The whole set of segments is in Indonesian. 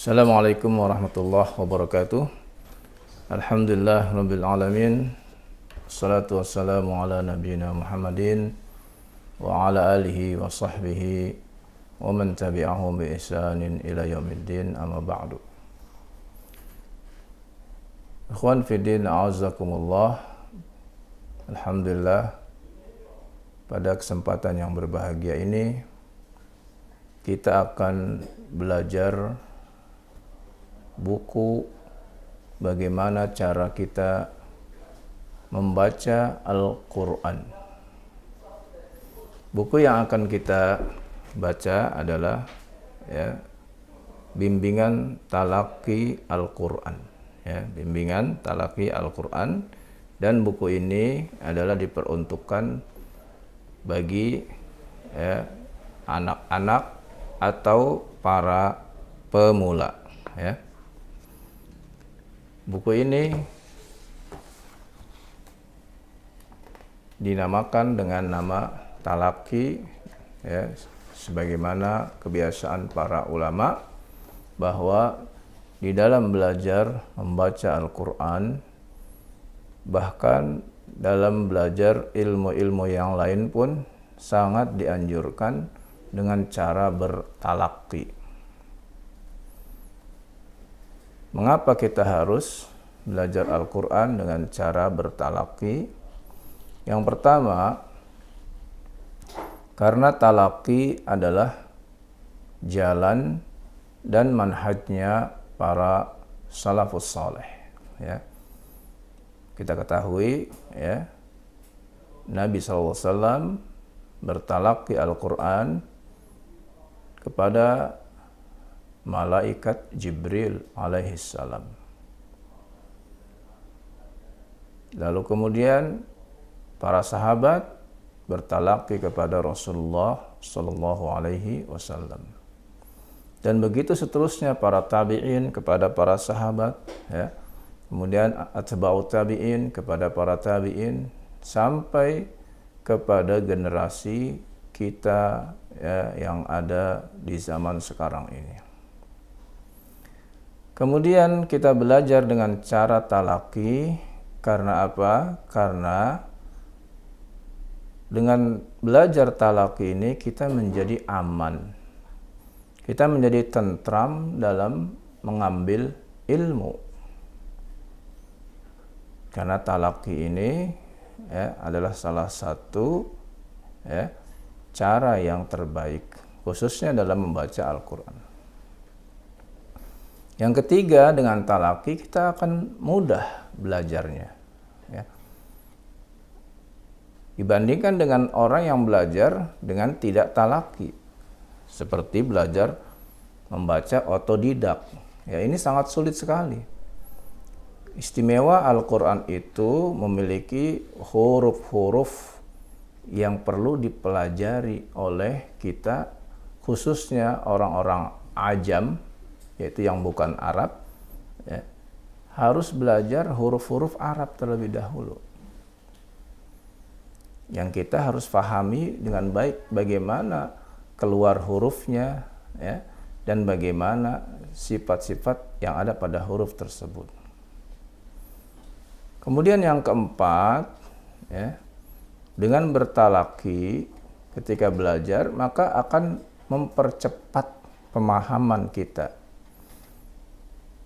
Assalamualaikum warahmatullahi wabarakatuh. Alhamdulillah rabbil alamin. Wassalatu wassalamu ala nabiyyina Muhammadin wa ala alihi wa sahbihi wa man tabi'ahum bi ihsanin ila yaumiddin, amma ba'du. Ikhwan fiddin, a'azzakumullah. Alhamdulillah, pada kesempatan yang berbahagia ini kita akan belajar buku bagaimana cara kita membaca Al-Quran. Buku yang akan kita baca adalah Bimbingan Talaqi Al-Quran, Bimbingan Talaqi Al-Quran, dan buku ini adalah diperuntukkan bagi anak-anak atau para pemula. Buku ini dinamakan dengan nama Talaqi, sebagaimana kebiasaan para ulama bahwa di dalam belajar membaca Al-Quran, bahkan dalam belajar ilmu-ilmu yang lain pun sangat dianjurkan dengan cara bertalaqi. Mengapa kita harus belajar Al-Quran dengan cara bertalaqi? Yang pertama, karena talaqi adalah jalan dan manhajnya para salafus saleh. Kita ketahui, Nabi SAW bertalaqi Al-Quran kepada malaikat Jibril alaihissalam. Lalu kemudian para sahabat bertalaqi kepada Rasulullah sallallahu alaihi wasallam. Dan begitu seterusnya para tabi'in kepada para sahabat, kemudian atba'ut tabi'in kepada para tabi'in, sampai kepada generasi kita yang ada di zaman sekarang ini. Kemudian kita belajar dengan cara talaqi. Karena apa? Karena dengan belajar talaqi ini kita menjadi aman. Kita menjadi tentram dalam mengambil ilmu. Karena talaqi ini adalah salah satu cara yang terbaik, khususnya dalam membaca Al-Quran. Yang ketiga, dengan talaqi kita akan mudah belajarnya. Dibandingkan dengan orang yang belajar dengan tidak talaqi, seperti belajar membaca otodidak. Ini sangat sulit sekali. Istimewa Al-Quran itu memiliki huruf-huruf yang perlu dipelajari oleh kita, khususnya orang-orang ajam, yaitu yang bukan Arab, harus belajar huruf-huruf Arab terlebih dahulu. Yang kita harus pahami dengan baik bagaimana keluar hurufnya, dan bagaimana sifat-sifat yang ada pada huruf tersebut. Kemudian yang keempat, dengan bertalaqi ketika belajar, maka akan mempercepat pemahaman kita.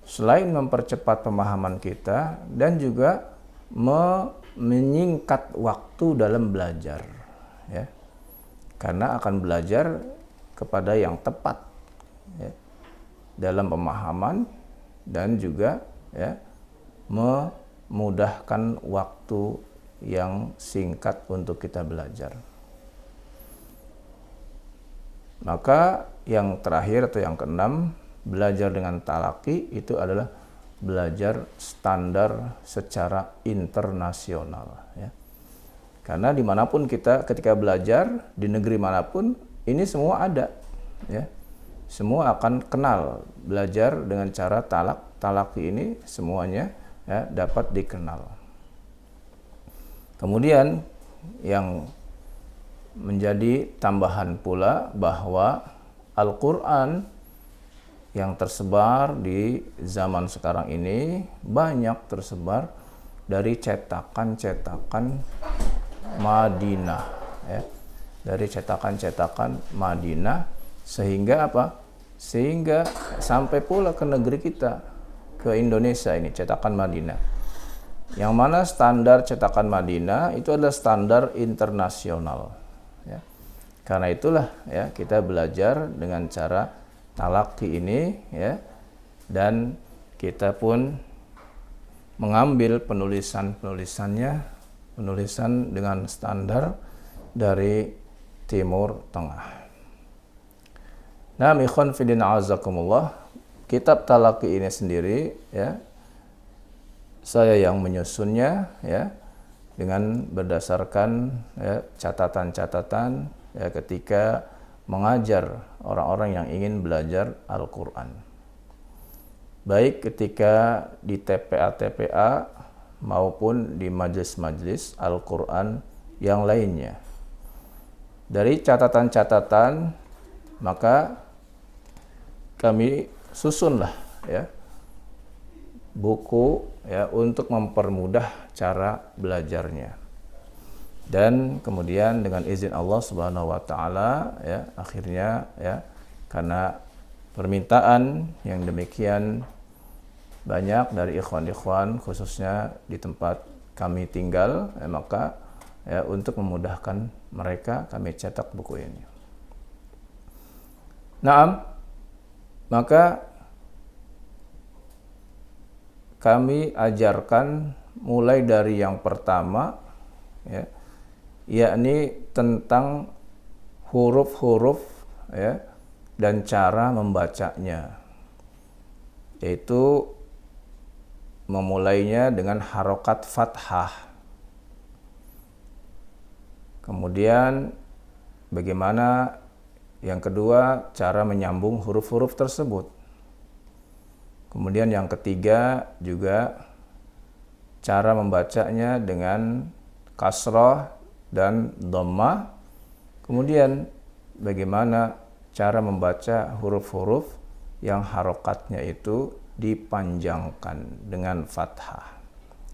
Selain mempercepat pemahaman kita, dan juga menyingkat waktu dalam belajar, karena akan belajar kepada yang tepat dalam pemahaman, dan juga memudahkan waktu yang singkat untuk kita belajar. Maka yang terakhir atau yang keenam, belajar dengan talaqi itu adalah belajar standar secara internasional. Karena dimanapun kita ketika belajar, di negeri manapun, ini semua ada. Semua akan kenal belajar dengan cara talaqi ini, semuanya dapat dikenal. Kemudian yang menjadi tambahan pula bahwa Al-Quran yang tersebar di zaman sekarang ini banyak tersebar dari cetakan-cetakan Madinah, ya. Dari cetakan-cetakan Madinah, sehingga apa? Sehingga sampai pula ke negeri kita, ke Indonesia ini cetakan Madinah. Yang mana standar cetakan Madinah itu adalah standar internasional, ya. Karena itulah ya kita belajar dengan cara talaqi ini, ya, dan kita pun mengambil penulisan-penulisannya, penulisan dengan standar dari Timur Tengah. Nah, ikhwan fillah azakumullah, kitab talaqi ini sendiri, ya, saya yang menyusunnya, ya, dengan berdasarkan ya, catatan-catatan ya, ketika mengajar orang-orang yang ingin belajar Al-Quran, baik ketika di TPA-TPA maupun di majelis-majelis Al-Quran yang lainnya. Dari catatan-catatan maka kami susunlah ya buku ya untuk mempermudah cara belajarnya. Dan kemudian dengan izin Allah Subhanahu wa taala ya akhirnya ya karena permintaan yang demikian banyak dari ikhwan-ikhwan khususnya di tempat kami tinggal ya, maka ya untuk memudahkan mereka kami cetak buku ini. Naam, maka kami ajarkan mulai dari yang pertama ya, yakni tentang huruf-huruf ya dan cara membacanya, yaitu memulainya dengan harokat fathah. Kemudian bagaimana yang kedua cara menyambung huruf-huruf tersebut. Kemudian yang ketiga juga cara membacanya dengan kasrah dan dhammah. Kemudian bagaimana cara membaca huruf-huruf yang harokatnya itu dipanjangkan dengan fathah.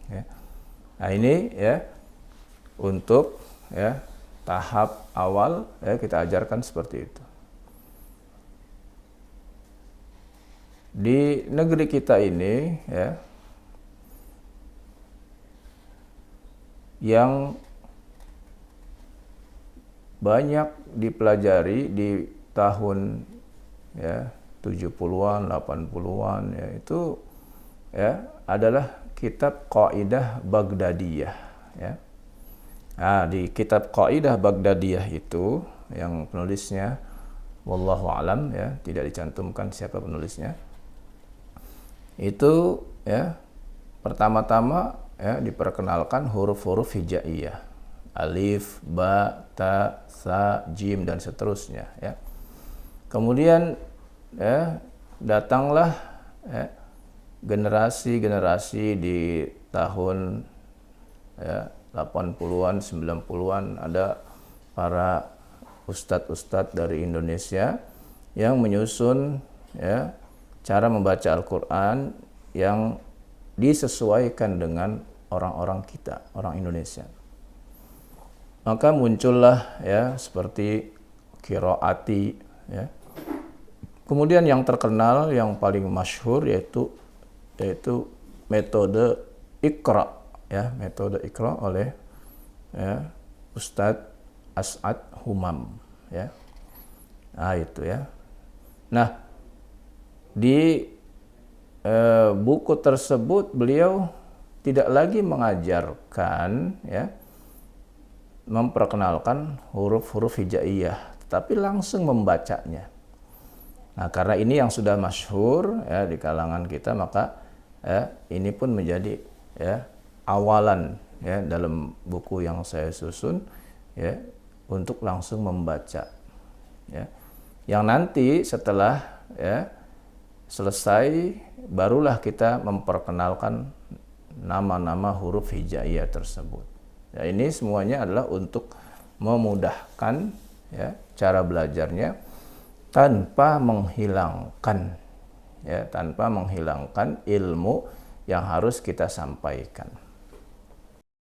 Ya. Nah ini ya untuk ya tahap awal ya kita ajarkan seperti itu. Di negeri kita ini ya yang banyak dipelajari di tahun ya 70-an, 80-an ya itu ya adalah kitab Qaidah Baghdadiyah ya. Nah, di kitab Qaidah Baghdadiyah itu yang penulisnya wallahu alam ya, tidak dicantumkan siapa penulisnya. Itu ya pertama-tama ya diperkenalkan huruf-huruf hijaiyah, alif, ba, ta, sa, jim dan seterusnya ya. Kemudian ya datanglah ya, generasi-generasi di tahun ya 80-an, 90-an ada para ustadz-ustadz dari Indonesia yang menyusun ya cara membaca Al-Quran yang disesuaikan dengan orang-orang kita, orang Indonesia. Maka muncullah ya seperti qiraati ya. Kemudian yang terkenal, yang paling masyhur yaitu metode Iqra ya, metode Iqra oleh ya, Ustadz As'ad Humam ya. Nah itu ya. Nah di buku tersebut beliau tidak lagi mengajarkan ya memperkenalkan huruf-huruf hijaiyah, tetapi langsung membacanya. Nah karena ini yang sudah masyhur ya di kalangan kita, maka ya, ini pun menjadi ya awalan ya dalam buku yang saya susun ya untuk langsung membaca ya. Yang nanti setelah ya selesai barulah kita memperkenalkan nama-nama huruf hijaiyah tersebut. Ya, ini semuanya adalah untuk memudahkan ya cara belajarnya tanpa menghilangkan ya, tanpa menghilangkan ilmu yang harus kita sampaikan.